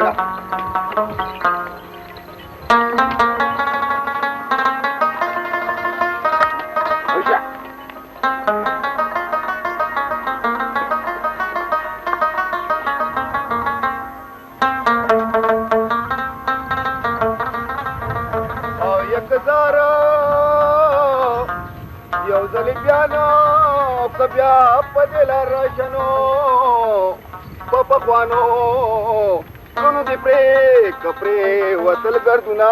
बेटा بیا پدل راشنو پپخوانو نونو دی پری کپری وتل گردونا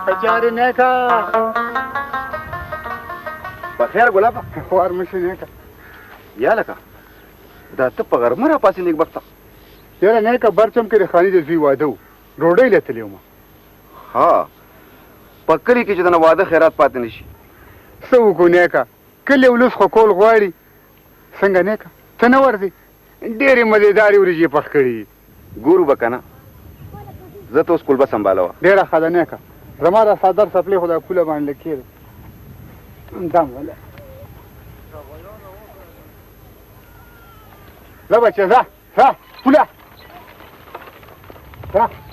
اچار نیکا بخیر ګلابه خوار مشه نیکا یا لکه دا ته په غرمه را پاسې نیک بخته یاره نیکه برچم کې د خاني د زوی واده و ډوډۍ لیتلی وم ها په کلي کې چې د واده خیرات پاتې نشي څه وکړو نیکه کلي ولس خو کول غواړي څنګه نیکه ته نه ورځې ډېرې مزېدارې وریجې پخ کړي ګورو به که نه زه ته اوس کلبه سنبالوه ډېره ښه ده نیکه زما دا څادر څپلې خو دا کوله باندې کېده دم ولا لا بچه ځه ځه پوله ځه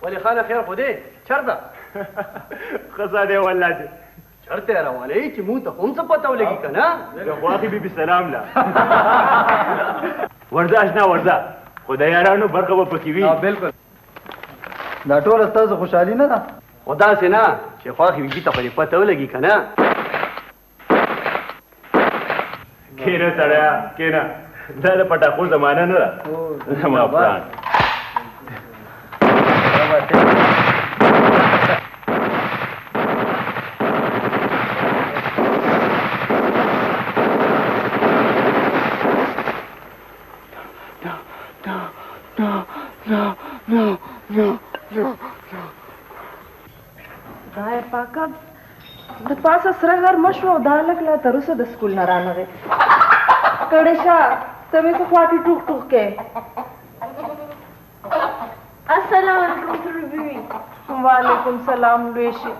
ولی خانه خیر خو دی چرته خزا دی والله دی چرته راولې چې مونږ ته هم څه پته ولګي که نه د خواخي بیبي سلام له ورځه اشنا ورځه خو د یارانو برخه به پکې وي بلکل دا ټوله ستاسو خوشحالي نه ده خو داسې نه چې خواخي بیبي ته خو دې پته ولګي که نه کېنه سړیه کېنه دا د پټاخو زمانه نه ده زما پلان خدای پاکه د پاسه سره غرمه شوه او دا هلک لا تر اوسه د سکول نه رانغی کړېشه ته مې خو خواټې ټوک ټوک کې السلام علیکم سرور بیبي وعلیکم سلام لوی شي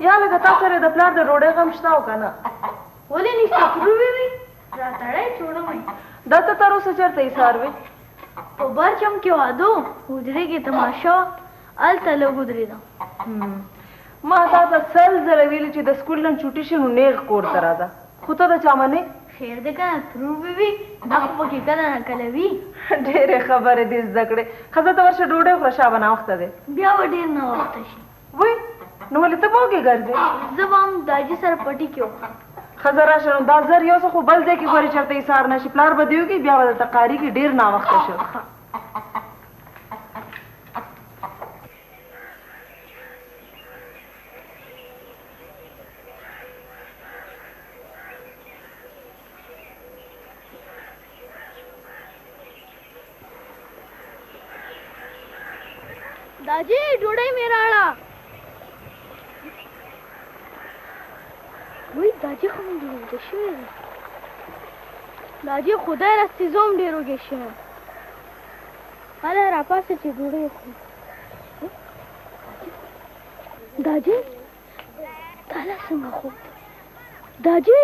یا لکه تا سره د پلار د ډوډۍ غم شته او که نه ولې نشته سرور بیبي راتړی چوړمئ دا ته تر اوسه چېرته ایسار وې په برچم کې وادو حجرې کې تماشا هلته لږ ودرېدم. ما تا ته سل ځله ویلي چې د سکول نن چوټي شي نو نیغ کور ته راځه، خو ته د چا منې؟ خیر دی که نه ترور بیبي دا خو پکې کله نه کله وي. ډېرې خبرې دې زده کړې. ښځه ته ورشه ډوډۍ وخوره، شابه ناوخته دی. بیا به ډېر ناوخته شي. وای نو ولې ته به وږې ګرځې؟ زه به هم داجي سره پټي کې وخورم. ښځه راشه نو دا زر یو څه خو بل ځای کې ګورې چېرته ایسار نه شي. پلار به دې وکړي بیا به درته قاري کړي، ډېر ناوخته شو. दाजी ढूंढे मेरा आड़ा वही दाजी हम ढूंढे शेर दाजी खुदा रस्ती जोम डेरोगे शेर अरे रापा से ढूंढे दाजी ताला संग हो दाजी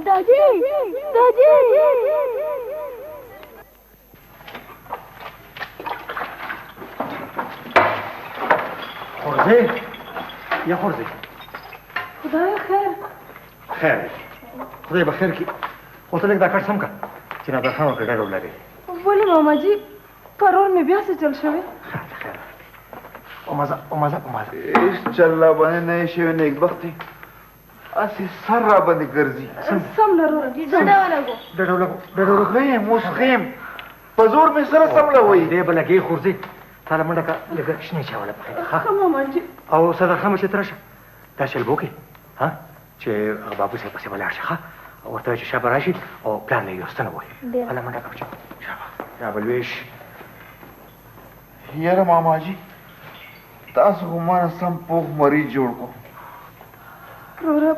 दाजी दाजी خورزه یا خورزه خدای خیر. خیر خدای بخیر کی خو ته لږ دا کټ سم کړه چې نادر خان ورته ډېر ولګي. ولې ماما جي پرور مې بیا څه چل شوی؟ ایش چلا باندې نه شوی نیکبختي اسی سر را باندې ګرځي. سم لرو ډډو خیم اوس خیم په زور مې سره سم لوي. دې به لګې خورزه تاله منډه کا لږ شنې چاوله پخې ښه ماما جي. او صدر خان چې ترشه دا شلبو کې ها چې هغه بابو صاحب پسې ولاړ شي ښه ورته چې شابه راشي او پلان یې یوستنه وایي هله منډه کوه شابه لویش. یاره ماما جي تاسو خو مانه سم پوخ مریض جوړ کو. وروره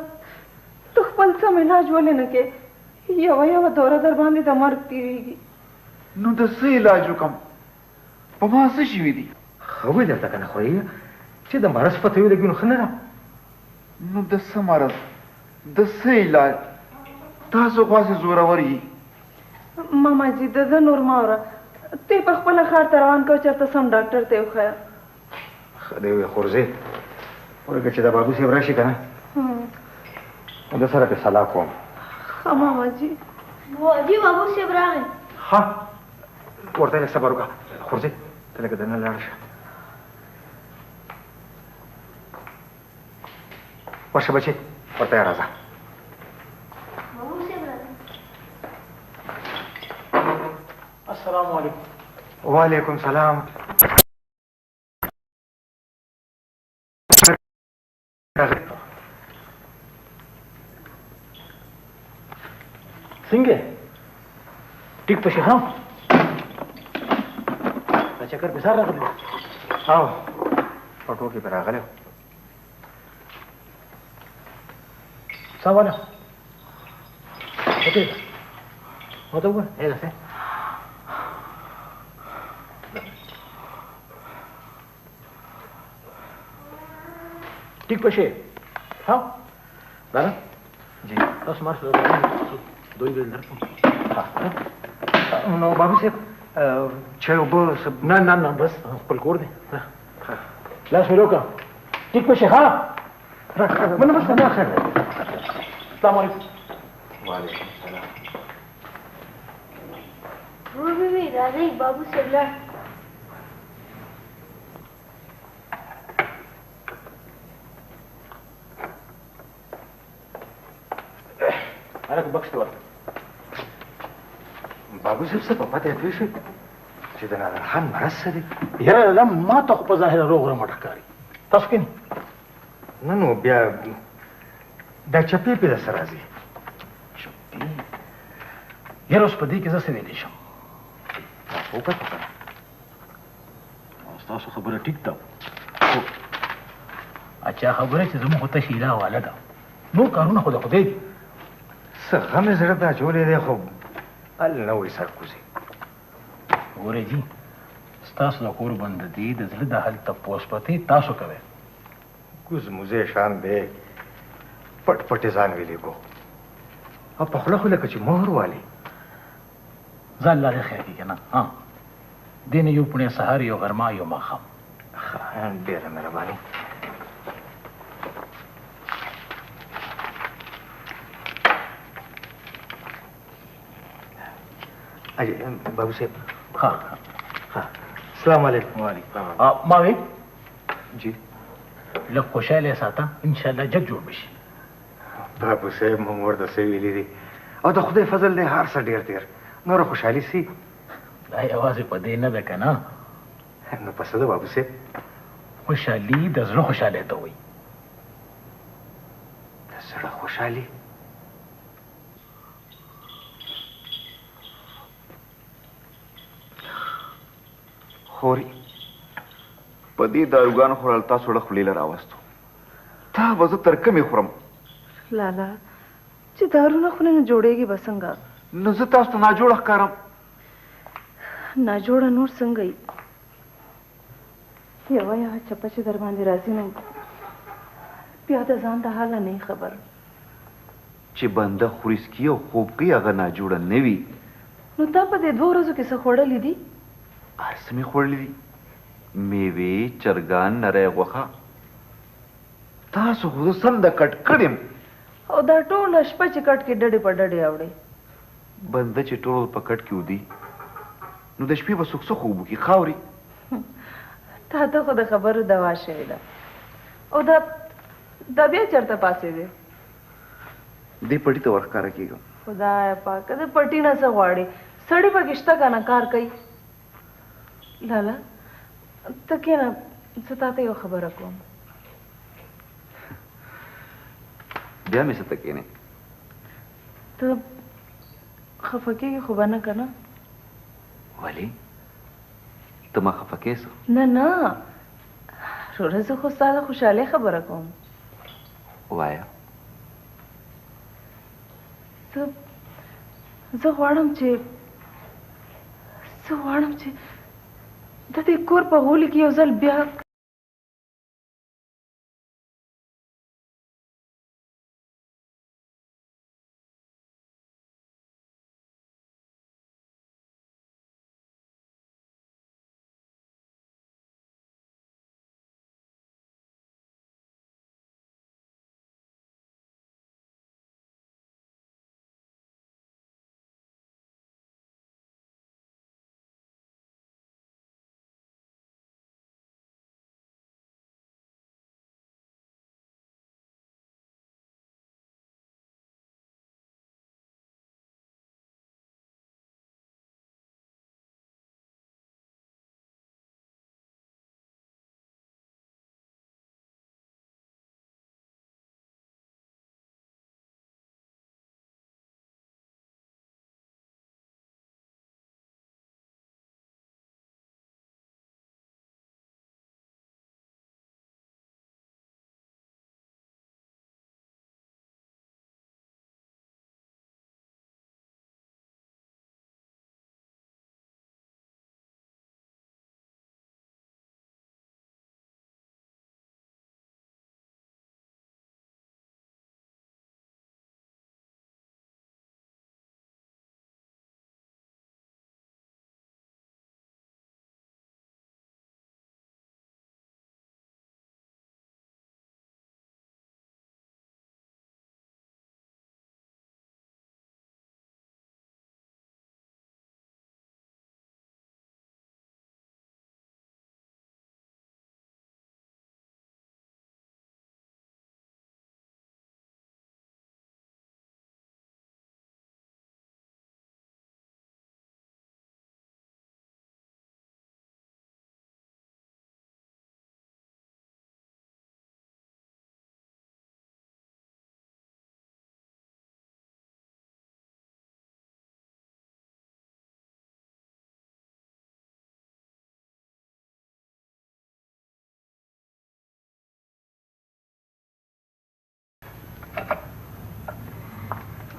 ته خپل سم علاج ولې نه کې؟ یوه دوره در باندې د مرګ تېرېږي. نو د څه علاج وکم؟ په ما څه شوي دي؟ ښه وایي درته که نه خورې چې د مرض پته ولګي نو ښه نه ده. نو د څه مرض د څه علاج؟ تاسو خاصې زورور یي. ماما جي د ده نور مه اوره، ته په خپله ښار ته روان کو چېرته سم ډاکټر ته یې وښیه. ښه دی وایي خورزې ولکه چې د بابو صاحب راشي که نه نو د سره پې سلا کوم. ښه ماما جي. जी बाबू से राغی ها ورته لږ صبر وکړه خورزې ته لږ دننه لاړه شه ورشه بچې ورته راځه. बाबू से राغی السلام علیکم. وعلیکم سلام. څنګه ټیک پشه ها دا چکر په سر راغلی او پټو کې به راغلی څه والا اوکې ما ته وګوره هې ده ټیک پشه ها بله جی تاسو مار سره دوی دل درکم نو بابو صاحب چای اوبه نه نه نه بس خپل کور دی لاس مې وکړه ټیک پشه ها منه بس نه خیر السلام علیکم. وعلیکم سلام. ضرور بیبي راځئ बाबू से लड़ هلکه بکس ته ورته بابو صاحب څه په پته پوه شوې چې د نادر خان مرض څه دی؟ یاره دا ما ته خو په ظاهره روغ رمټ ښکاري تاسو کې نه نو بیا دا چپې پې درسه راځي. چپې یاره اوس په دې کې زه څه ویلی شم تاسو وکړه ستاسو خبره ټیک ده خو اچھا خبره چې زموږ خو ته شیله حواله ده نور کارونه خو د خدای دي. څه غم یې زړه ته اچولی دی خو ال نه وایي سرکوزي. ګورئ جي ستاسو د کور بنده دي د زړه د حال تپوس پتې تاسو کوئ کوز موزې شان دی پټ پټې ځان ویلې کو او په خوله خو لکه چې مهر والي. ځان لارې خیر کړي که نه ها دین یو پونه سهار یو غرمه یو ماښام. ډېره مهرباني. بابو صاحب. ها السلام علیکم. وعلیکم. ما وی جی لږ خوشاله ساته ان شاء الله جګ جوړ بشي. بابو صاحب موږ ورته څه ویلي دي او د خدای فضل دی هر څه ډېر تېر نوره خوشحالي سي. دا یوازې په دې نه ده که نه، نو په څه ده بابو صاحب؟ خوشحالي د زړه خوشحالۍ ته وایي. د زړه خوشحالي؟ خوري په دې داروګانو خوړل تاسو له خولې له راوستو. تا به زه تر کومې خورم؟ لالا چې دارونه خو نه جوړېږي به څنګه؟ نو زه تاسو ته ناجوړه ښکارم؟ ناجوړه نور څنګه یي؟ یوه چپه چې در باندې راځي نو بیا د ځان د حاله نه خبر. چې بنده خورسکي او خوب کوي هغه ناجوړه نه وي. نو تا په دې 2 ورځو کې څه خوړلي دي؟ هر څه مې خوړلي دي، میوې، چرګان، نری غوښه. تاسو خو زه سمده کټ کړم. او دا ټوله شپه چې کټ کې ډډې په ډډې اوړې. بنده چې ټول په کټ کې ودي نو د شپې به څوک څه خوب وکړي خاوري. تا ته خو د خبرو دوا شوې ده. او دا بیا چېرته پاڅېدې؟ دې پټي ته ورښکاره کېږم. خدایه پاکه د پټي نه څه غواړې؟ سړي پکې شته که نه کار کوي. لالا ته کښېنه، زه تا ته یو خبره کوم. بیا مې څه ته کښېنې؟ ته خفه کېږې خو به نه که نه؟ ولې؟ ته ما خفه کړې څه؟ نه نه وروره، زه خو ستا د خوشحالۍ خبره کوم. وایه. زه غواړم چې د دې کور په غولي کې یو ځل بیا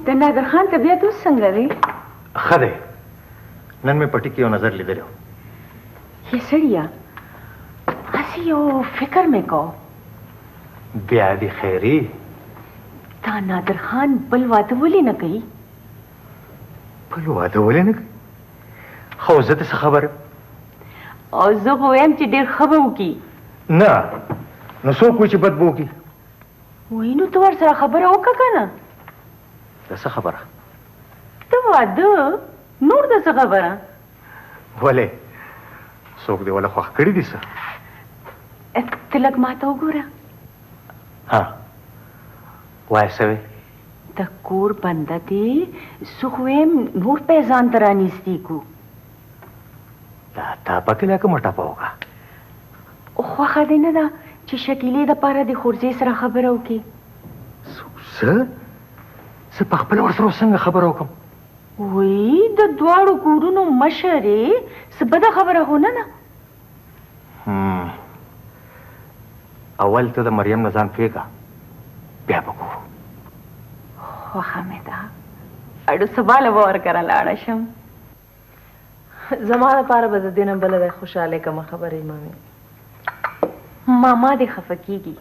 د نادر خان طبیعت اوس څنګه دی؟ ښه دی. نن مې پټي کې یو نظر لیدلی و. یې سړیه هسې یو فکر مې کو. بیا دې خیري. تا نادر خان بل واده ولې نه کوي؟ بل واده ولې نه کوي؟ خو زه ته څه خبره؟ او زه خو وایم چې ډېر ښه به وکړي. نه نو څوک وایي چې بد به وکړي؟ وایي نو ته ورسره خبره وکړه که نه؟ د څه خبره؟ ته واده نور د څه خبره؟ ولې څوک دې وله خوښ کړي دي څه؟ ته لږ ما ته وګوره. ها وایه څه وې؟ د کور بنده دی زه خو وایم نور پې ځان ته رانږدې کړو. دا تا پکې لکه مټه په وکړه. خوښه دې نه ده چې شکیلې دپاره د خورزې سره خبره وکړي؟ زه په خپله ورسره څنګه خبره وکړم؟ وی د دواړو کورونو مشر یې څه بده خبره خو نه ده. اول ته د مریم نه ځان پرېږده بیا به ګورو. خوښه مې ده اډو سباله به ورکره لاړه شم. زما دپاره به د دې نه بله د خوشحالۍ کومه خبرې مامي. ماما دې خفه کېږي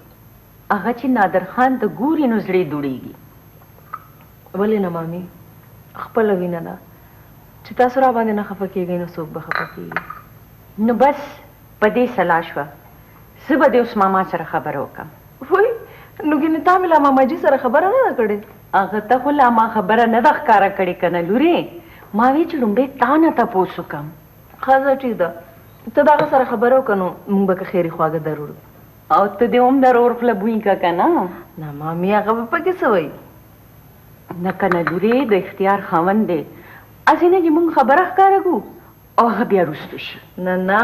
هغه چې نادرخان ته ګوري نو زړې دوړېږي. ولې نه مامي خپله وینه ده چې تاسو را باندې نه خفه کېږئ نو څوک به خفه کېږي. نو بس په دې سلا شوه زه به دې اوس ماما سره خبره وکړم. وای نو ګینې تا مې لا ماماجي سره خبره نه ده کړې؟ هغه ته خو لا ما خبره نه ده ښکاره کړې که نه لورې. ما وی چې لومړی تا نه تپوس وکړم. ښه ټیک ده ته د هغه سره خبره وکړه نو موږ به که خیري خواږه درور. او ته دې هم د رور خوله بوی که که نه؟ نه مامي هغه به پکې څه وایي؟ نه که نه لورې د اختیار خاوند دی هسې نه چې موږ خبره ښکاره کړو او هغه بیا رستو شي. نه نه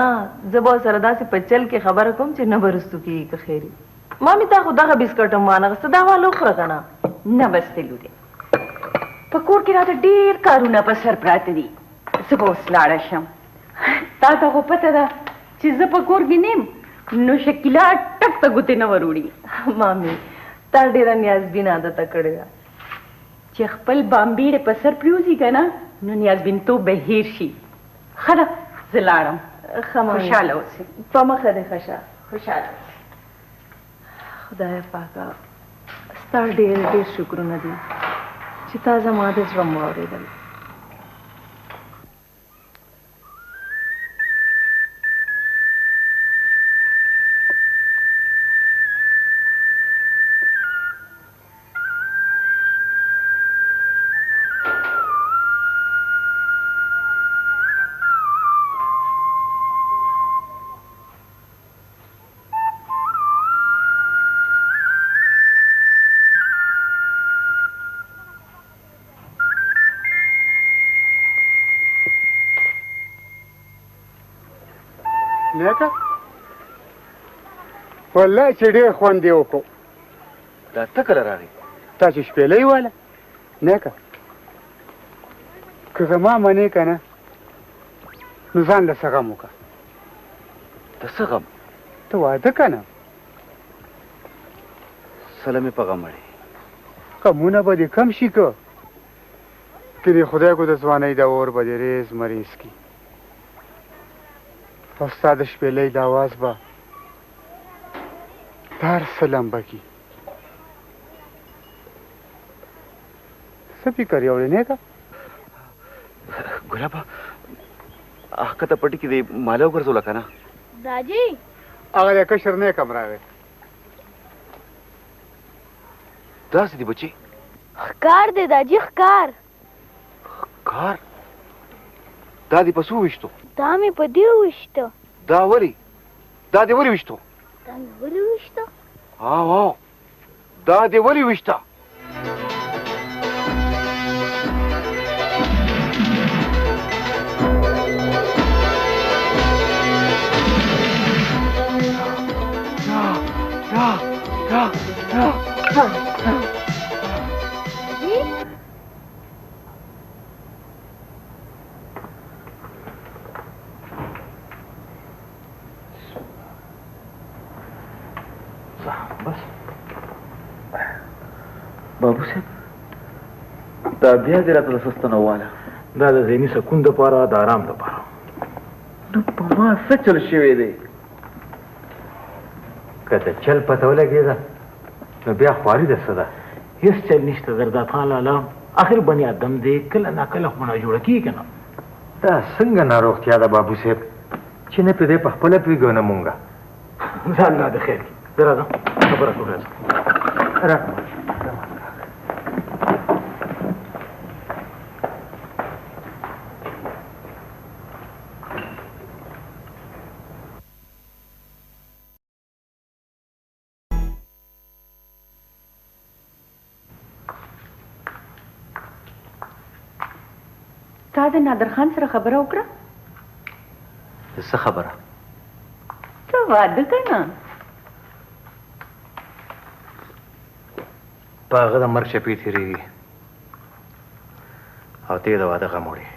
زه به ورسره داسې په چل کې خبره کوم چې نه به رستو کېږي که خیري. مامي تا خو دغه بسکټ هم وانغسته دا واله وخوره که نه؟ نه بس دې لورې په کور کې راته ډېر کارونه په سر پراته دي زه به اوس لاړه شم. تا ته خو پته ده چې زه په کور کې نیم نو شکیله ټک ته ګوتې نه وروړي. مامي تا ډېره نیازبین عادته کړې ده چې خپل بامبیړې په سر پریوځي که نه نو نیازبینتوب به هیر شي. ښه ده زه لاړم. ښه مامي خوشحاله اوسې. په مخه دې ښه شه. خوشحاله خدایه پاکه ستا ډېر ډېر شکرونه دي چې تا زما د زړه م واورېدل. نیکه والله چې ډېر خوند یې وکړو. دا ته کله راغی؟ تا چې شپېلۍ واله نیکه که زما منې که نه نو ځان له څه غم وکړه. د څه غم؟ ته واده که نه سله مې په غم اړې. غمونه به دې کم شي که دې خدای کو د ځوانۍ د اور به دې ریز مریض کي او ستا د شپېلۍ د اواز به د هر څه لمبه کي. څه فکر یې وړې نیکه؟ ګلابه ښکته پټي کې دې ماله وګرځوله که نه؟ راجی هغه د کشر نیکه م راغی. داسې دي بچي؟ ښکار دی داجي ښکار. ښکار؟ دا دې په څو ویشتو؟ دا مې په دې وویشته. دا ولې؟ دا دې ولې ویشتو؟ دا مې ولې وویشته؟ او دا دې ولې ویشته؟ بابو صاحب دا بیا دې راته د سستنه واله. دا د ذهني سکون دپاره د آرام دپاره. نو په ما څه چل شوی دی؟ که د چل پته ولګېده نو بیا خواري د څه ده؟ هېڅ چل نشته زرداد خان لالا. آخر بني ادم دی کله ناکله خو نه جوړه کېږي که نه. دا څنګه ناروغتیا ده بابو صاحب چې نه پرې په خپله پوهېږو نه مونږه ځان لا د خیر کې زه راځم خبره کوو راځم تا د نادر خان سره خبره وکړه څه خبره ته واده که نه په هغه د مرګ چپې تېرېږي او ته یې د واده غم وړې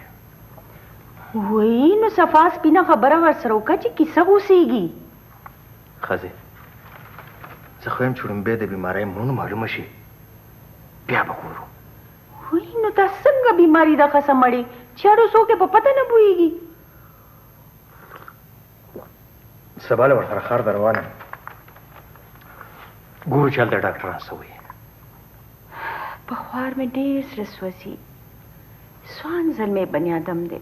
وایي نو صفا سپینه خبره ورسره وکړه چې کیسه اوسېږي ښځې زه خو یم چې وړومبی د بیمارۍ مړونو معلومه شي بیا به ګورو وایي نو دا څنګه بیماري ده ښځه مړې چې هر څوک یې په پته نه پوهېږي سبا له ورسره ښار ته روان یم ګورو چې هلته ډاکټران څه وایي په خوار مې ډېر زړه سوځي سوان زلمی بني آدم دی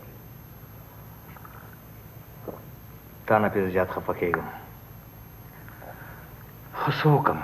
تا نه پرې زیات خفه کېږم خو څه وکړم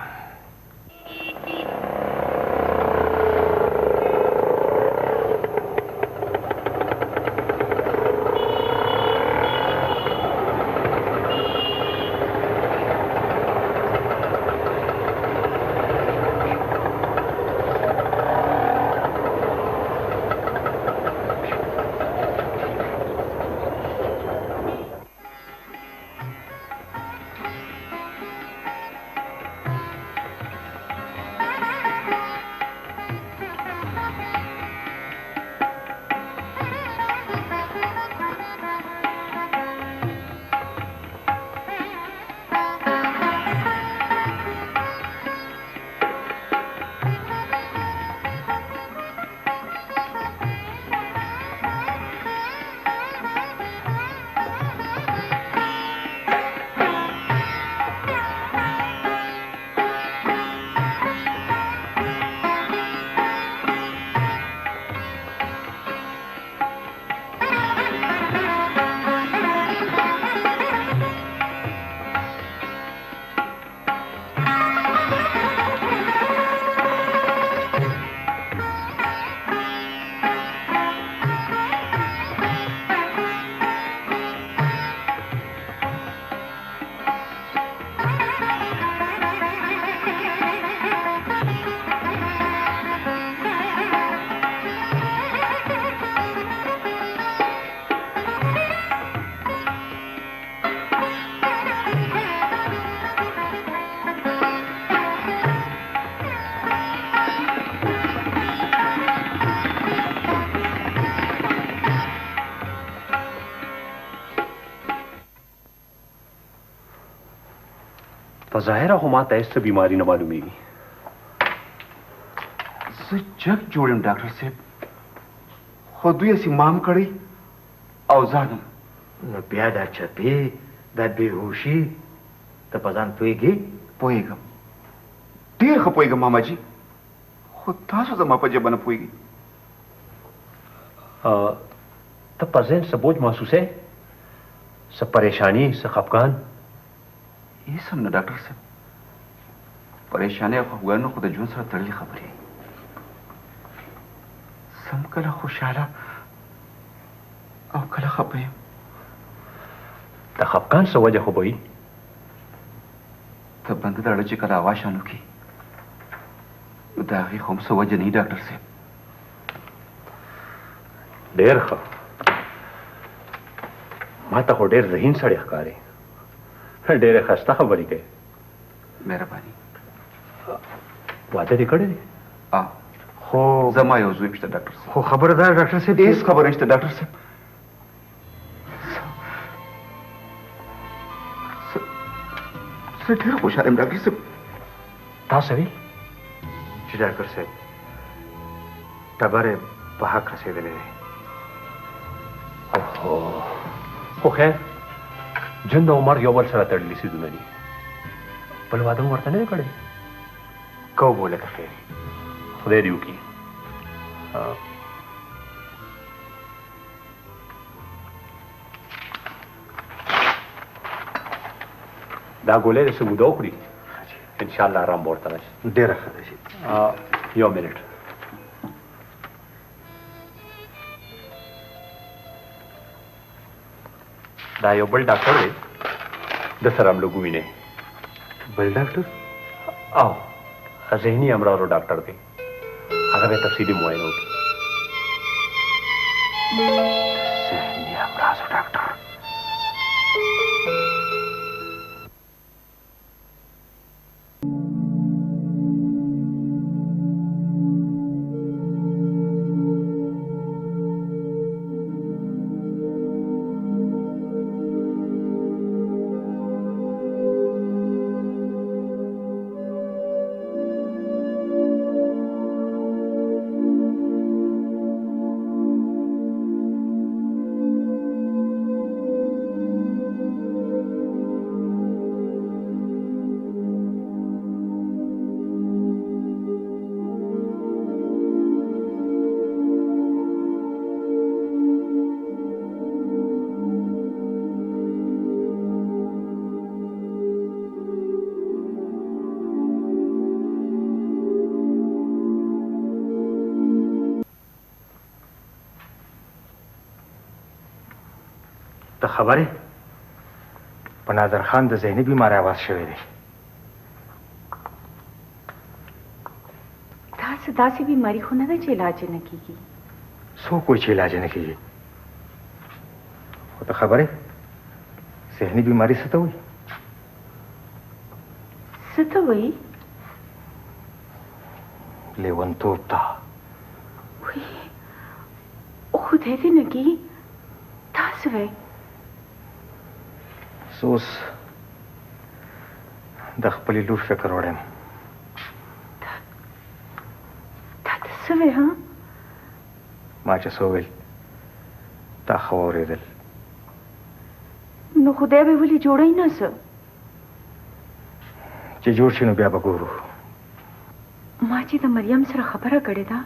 په ظاهره خو ما ته هېڅ بیماري نه معلومیږي زه جګ جوړ یم ډاکټر صاحب خو دوی یې مام کړی او ځانم نو بیا دا چپې دا بېهوشي ته په ځان پوهېږې پوهېږم ډېر ښه پوهېږم ماما جي خو تاسو زما په ژبه نه پوهېږئ ته په ذهن څه بوج محسوسې څه پریشاني څه خفګان هېڅ هم نه ډاکټر صاحب پریشانۍ او خفګانونه خو د ژوند سره تړلې خبرې سم کله خوشحاله او کله خفه یم د خفګان څه وجه خو به وي د بنده دړه چې کله هوا شان وکړي نو د هغې خو هم څه وجه نه وي ډاکټر صاحب ډېر ښه ما ته خو ډېر ذهین سړی ښکارې ډېرې ښایسته خبرې کوي مهرباني واده دې کړی دی خو زما یو زوی شته ډاکټر صاحب خو خبره ده ډاکټر صاحب هېڅ خبره نشته ډاکټر صاحب زه ډېر خوشحاله یم ډاکټر صاحب تا څه ویل چې ډاکټر صاحب ټبر یې په حق رسېدلی دی خو خیر ژوند او مرګ یو بل سره تړلي څیزونه دي بل واده مو ورته نه دی کړی کو بوله که خیر خدای دې وکړي دا ګولې د سموده وخوري ان شاء الله آرام به ورته راشي. ډېره ښه ده شي. یو منټ. دا یو بل ډاکټر دی، د سره هم لږ ووینئ. بل ډاکټر؟ او ذهني امراضو ډاکټر دی، هغه به تفصیلي معاینه وکړي. ذهني امراضو ډاکټر. ته خبرې په نادر خان د ذهني بیمارۍ आवाज شوی دی. داسې بیماری خو نه ده چې علاج نه کیږي. څوک وایي چې علاج نه کیږي؟ خو ته خبرې ذهني بیماری څه ته وایي؟ څه ته وایي؟ لیونتوب ته. خدای دې نه کیږي. تاسو وایي اوس د خپلې لور فکر وړم. تا ته څه وایي ها؟ ما چې څه وویل تا ښه واورېدل. نو خدای به ولې جوړی نه څه؟ چې جوړ شي نو بیا به ګورو. ما چې د مریم سره خبره کړې ده.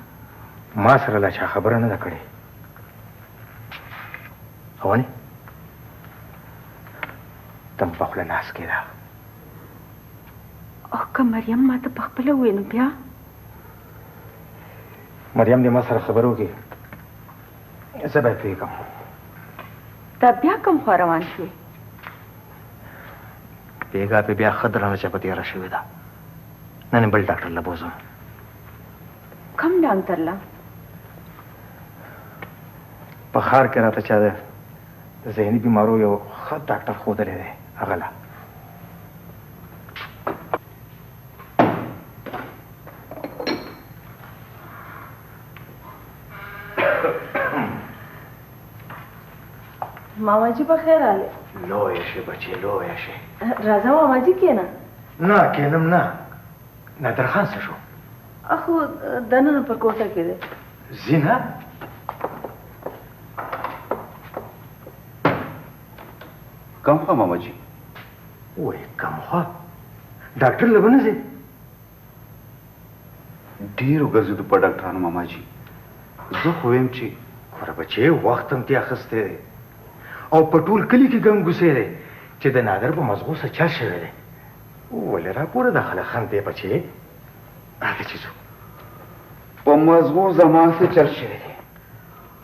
ما سره لا چا خبره نه ده کړې. اوانې تم په خوله ناست کېده. او که مریم ما ته پخپله ووایي نو بیا؟ مریم دې ما سره خبرې وکړي، زه به یې پرېږدم. دا بیا کوم خوا روان شوې؟ بېګا پې بیا ښه درنه چپه تېره شوې ده. نن یې بل ډاکټر له بوځم. کوم ډاکټر له؟ په ښار کې راته چا د ذهني بیمارو یو ښه ډاکټر ښودلی دی، هغه له. मामाजी په خیر आले. لویه شي بچې، لویه شي. راځه मामाजी کېنه. نه کېنم نه. نادر خان څه شو؟ اخو دننه په کوټه کې دی. ځي نه؟ کم خوا ماما جی؟ وای کم خوا؟ ډاکټر له به نه ځې؟ ډېرو ګرځېدو په ډاکټرانو ماما جی. زه خو ویم چې خوره بچې وخت هم تې اخیستی دی او په ټول کلي کې ګنګوسې دی چې د نادر په مزغو څه چل شوی دی. ولې راپورې د خلک خندې بچې؟ راځه چې ځو. په مزغو زما څه چل شوی دی،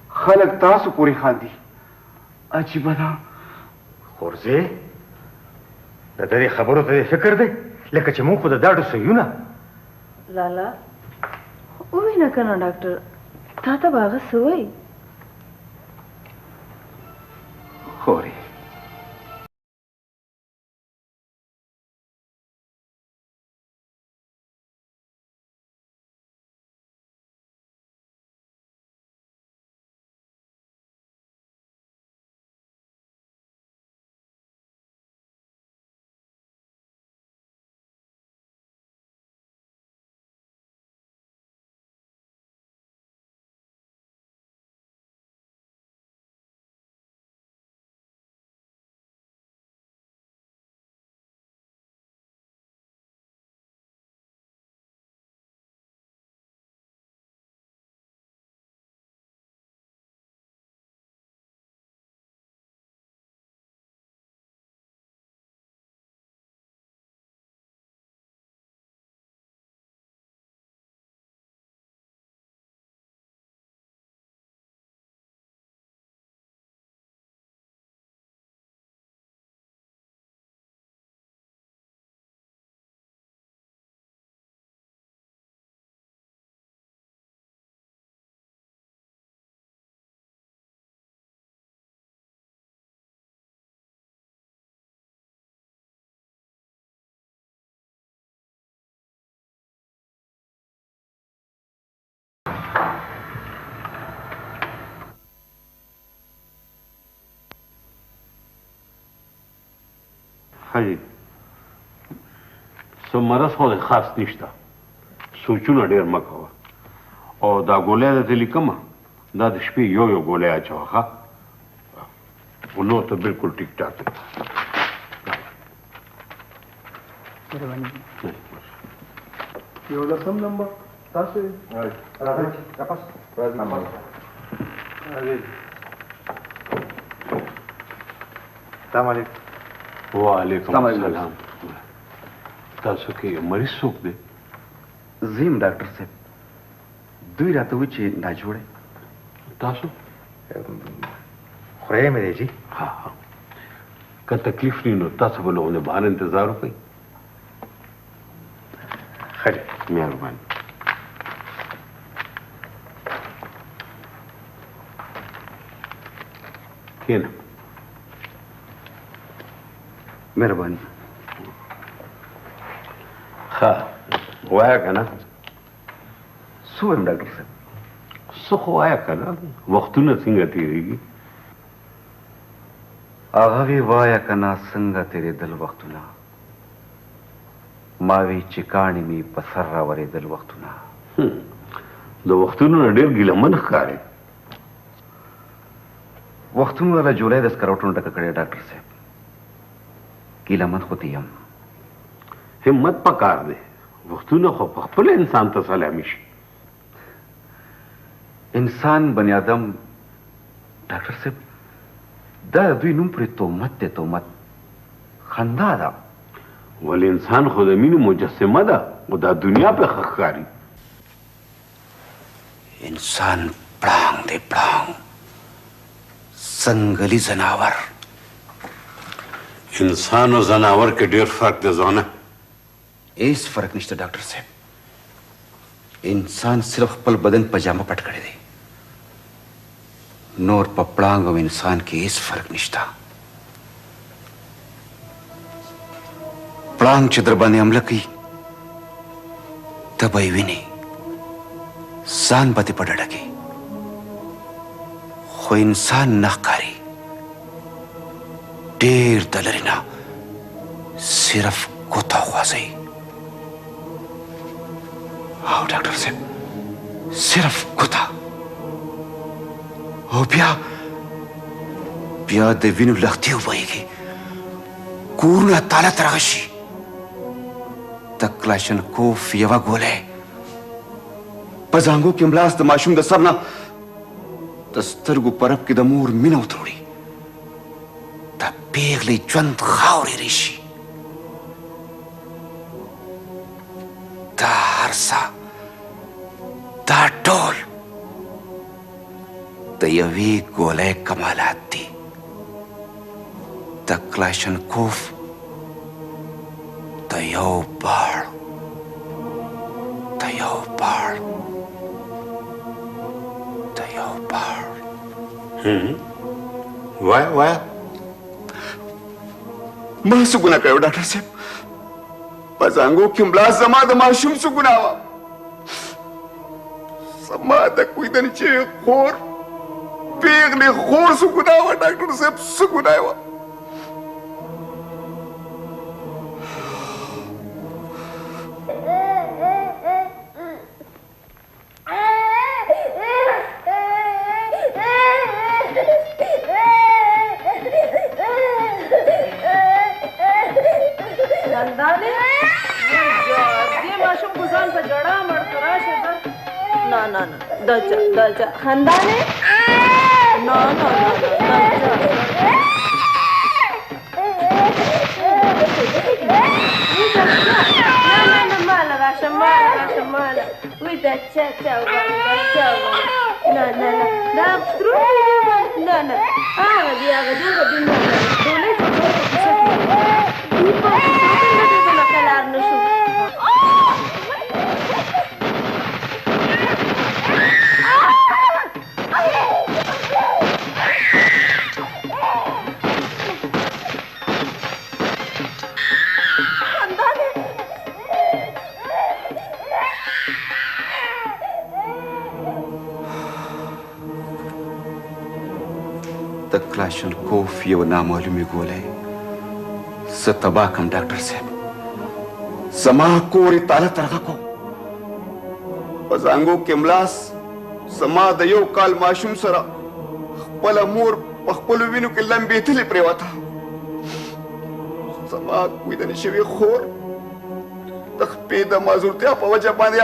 خلک تاسو پورې خاندي. عجیبه ده. خورځې د دې خبرو ته فکر دی لکه چې مونږ خو د داړو سویونه. لالا ووینه که نه ډاکټر تا ته به هغه څه وایي؟ خورې حاجی څه مرض خو دې خاص نشته سوچونه ډېر مه کوه او دا ګولۍ درته لیکمه دا د شپې یو یو ګولۍ اچوه ښه خو نور ته بلکل ټیک ټاک دی یو لسم نمبر تاسو السلام علیکم وعلیکم السلام تاسو کې مریض څوک دی زیم ډاکټر صاحب دوی راته وی چې ناجوړی تاسو خدای مې دی جی ها ها که تکلیف نه نو تاسو به له ونه بهر انتظار وکړئ ښه دی مهرباني کښېنه مهرباني ښه وایه که نه څه وایم ډاکټر صاحب څه خو وایه که نه وختونه څنګه تېرېږي هغه وی وایه که نه څنګه تېرېدل وختونه ما وی چې کاڼي مې په سر راورېدل وختونه د وختونو نه ډېر ګیلمن ښکارې وختونو له جولای د سکروټونو ډکه کړې ډاکټر صاحب ګیلمن خو یم همت پکار دی وختونه خو په خپله انسان ته سلامي شي انسان بني آدم ډاکټر صاحب دا د دوی نوم پرې تهمت دی تهمت خندا ده ولې انسان خو د مینې مجسمه ده او دا دنیا پې ښه ښکاري انسان پړانګ دی پړانګ ځنګلي ځناور انسان او ځناور کې ډېر فرق دی ځوانه هیڅ فرق نشته ډاکټر صاحب انسان صرف خپل بدن پجامه پټ کړی دی نور په پړانګ او انسان کې هیڅ فرق نشته پړانګ چې در باندې حمله کوي ته به یې وینې ځان به دې په ډډه کې خو انسان نه ښکاري ډېر د لرې نه صرف ګوته خوځوي او ډاکټر صاحب صرف ګوته او بیا د وینو لښتې وبهیږي کورونه تاله ترغه شي د کلاشنکوف یوه ګولۍ په زانګو کې ملاس د ماشوم د سر نه د سترګو په رپ کې د مور مینه وتروړي د پیغلې ژوند خاورې ریشي دا هر څه دا ټول د یوې ګولۍ کمالات دي د کلاشنکوف د یو باړ د یو باړ د یو باړ وایه وایه ما څه ګناه کړې وه ډاکټر صاحب په زانګو کې ملا زما د ماشوم څه ګناه وه زما د کویدنچې خور پیغلې خور څه ګناه وه ډاکټر صاحب څه ګناه وه دلچا خندانه نه مالا راشه مالا وی دلچا نه دا ترون نه هغه دی دولې په کلار نشو د کلاشنکوف یو نامعلومې ګولۍ ستبا کم ډاکټر صاحب زما کور تعالی ترغه کو پزانګو کې ملاس زما د یو کال ماشوم سره خپل مور په خپل وینو کې لمبې تلې پریوته زما کوی د نشوي خور د خپې د مازورتیا په وجه باندې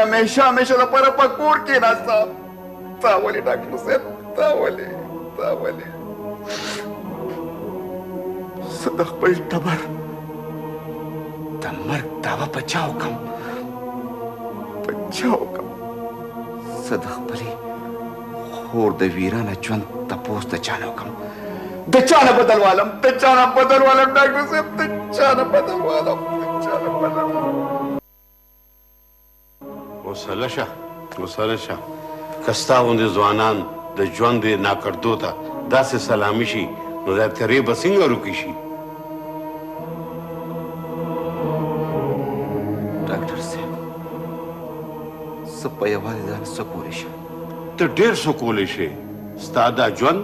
همیشه لپاره په کور کې ناسته تا ولې ډاکټر صاحب تا ولې زه د خپل ټبر د مرګ دعوه په چا وکړم زه د خپلې خور د ویرانه ژوند تپوس د چا نه وکړم د چا نه بدل والم ډاکټر صاحب د چا نه بدل والم وسله شه که ستا غوندې ځوانان د ژوند ناکردو ته داسې سلامي شي نو دا تیرې به څنګه روکې شي ډاکټر صاحب زه په یوازې ځان څه کولی شم ته ډېر څه کولی شې ستا دا ژوند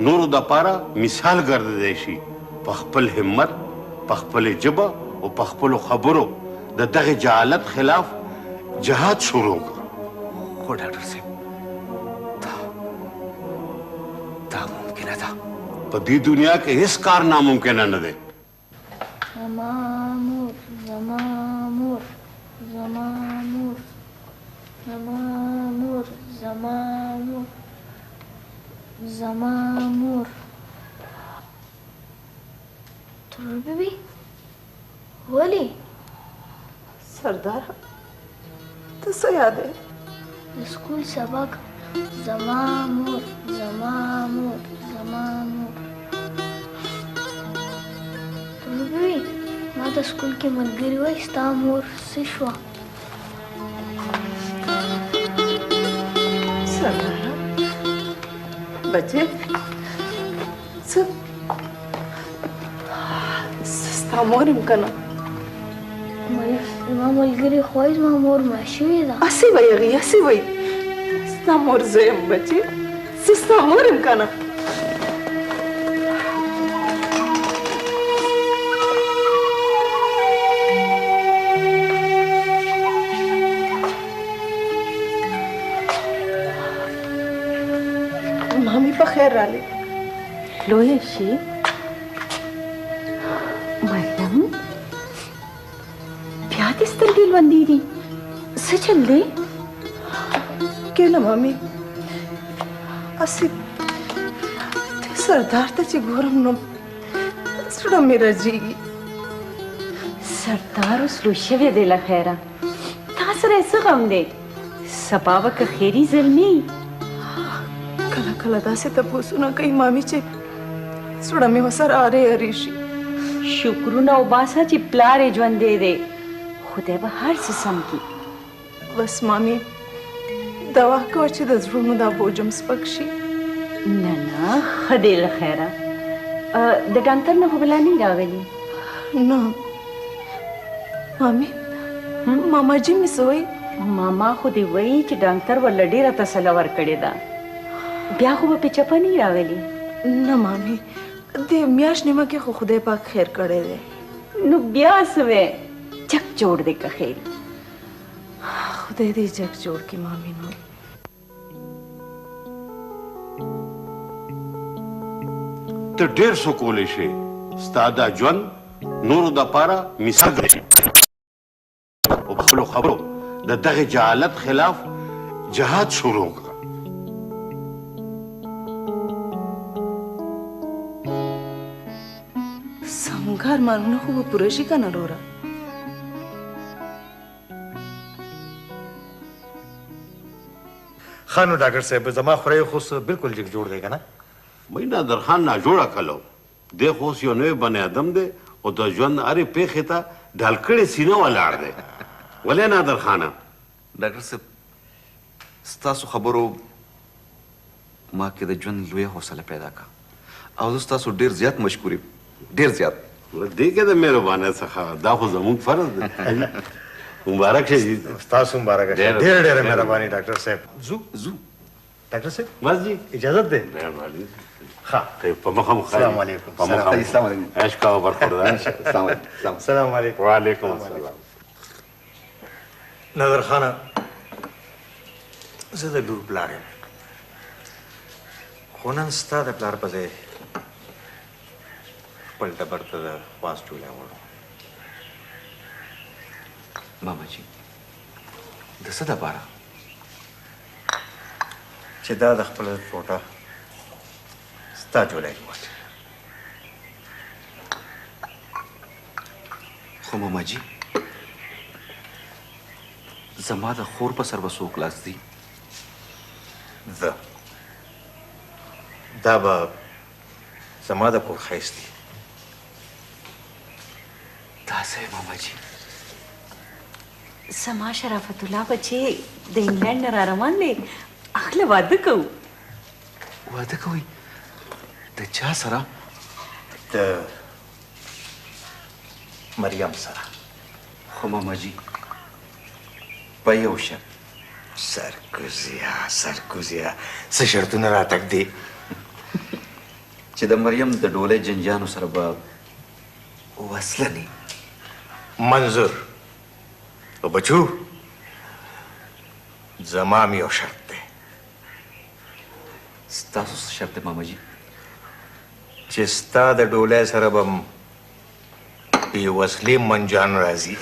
نورو دپاره مثال ګرځېدی شي په خپل همت په خپلې ژبه او په خپلو خبرو د دغې جهالت خلاف جهاد شروع کړه خو ډاکټر صاحب دا ممکنه ده په دې دنیا کې هیڅ کار ناممکنه نه دی زما مور ترور بیبي ولې سردار ته څه یادې د سکول سبق زما مور ترور بیبي ما د سکول کې ملګري وای ستا مور څه شوه سردار بچه څه ستا مور یم که نه زما ملګري خو وایي زما مور مړه شوې ده هسې وایي هغې هسې وایي ستا مور زه یم بچې زه ستا مور یم که نه مامي په خیر راغلې لویه شي مریم بیا دې سترګې لوندې دي څه چل دی کې نه مامي هسې دې سردار ته چې ګورم نو زړه مې رژېږي سردار اوس لوی شوی دی له خیره تا سره یې څه غم دی سبا به که خیري زلمي کله کله داسې تپوسونه کوي مامي چې زړه مې ورسره ارې شي شکرونه وباسه چې پلار یې ژوندی دی خدای به هر څه سم کړي بس مامي دوا کوه چې د زړونو دا بوج هم سپک شي نه ښه دی له خیره د ډاکټر نه خو بلا نه راغلي نه مامي ماما جي مې څه وایي ماما خو دې وایي چې ډاکټر ورله ډېره تسله ورکړې ده بیا خو به پې چپه نه راغلي نه مامي د میاشت نیمه کې خو خدای پاک خیر کړی دی نو بیا څه وی چک جوړ دی که خیر خدای دې جګ جوړ کړي مامي نو ته ډېر څه کولی شې ستا دا ژوند نورو دپاره مثال ګرځي او په خپلو خبرو د دغې جهالت خلاف جهاد شروع کړه سمګار مارونه خو به پوره شي که نه وروره ښه نو ډاکټر صاحب زما خورۍ خو بالکل جګ جوړ دی که نه مې نادرخان ناجوړه کلو دی خو اوس یو نوی بني ادم دی او د ژوند هرې پېښې ته ډال کړې سینه ولاړ دی ولې نادرخانه ډاکټر صاحب ستاسو خبرو ما کې د ژوند لویه حوصله پیدا کړه او زه ستاسو ډېر زیات مشکور یم ډېر زیات دې کې د مهربانۍ څخه دا خو زموږ فرض دی مبارک شه جی ستاسو مبارک شه ډېره مهرباني ډاکټر صاحب ځو ډاکټر صاحب بس جی اجازت دی مهرباني په مخه مخه السلام علیکم. په مخه مخه. السلام علیکم. عيش کا برخورده. السلام علیکم. السلام علیکم. وعلیکم السلام. نظر خانه زه د لور پلار یم خو نن ستا د پلار په ځای خپل ټبر ته د خواست ټولی وړم ماما جی د څه دپاره چې دا د خپله ټوټه ستا جولی کې واچوي خو ماما جی زما د خور په سر به څوک لاس دي زه دا به زما د کور ښایست دی داسې ماما جی زما شرافت الله بچی د انګلند نه را روان دی اخله واده کوو واده کوئ د چا سره د مریم سره خو ماما جی په یو شرط سرکوزیا څه شرطونه راتګ دي چې د مریم د ډولۍ جنجانو سره به وصله نه منظور او بچو زما م یو شرط دی ستاسو څه شرط دی ماما جی چې ستا د ډولۍ سره به م بې وسلې منجان راځي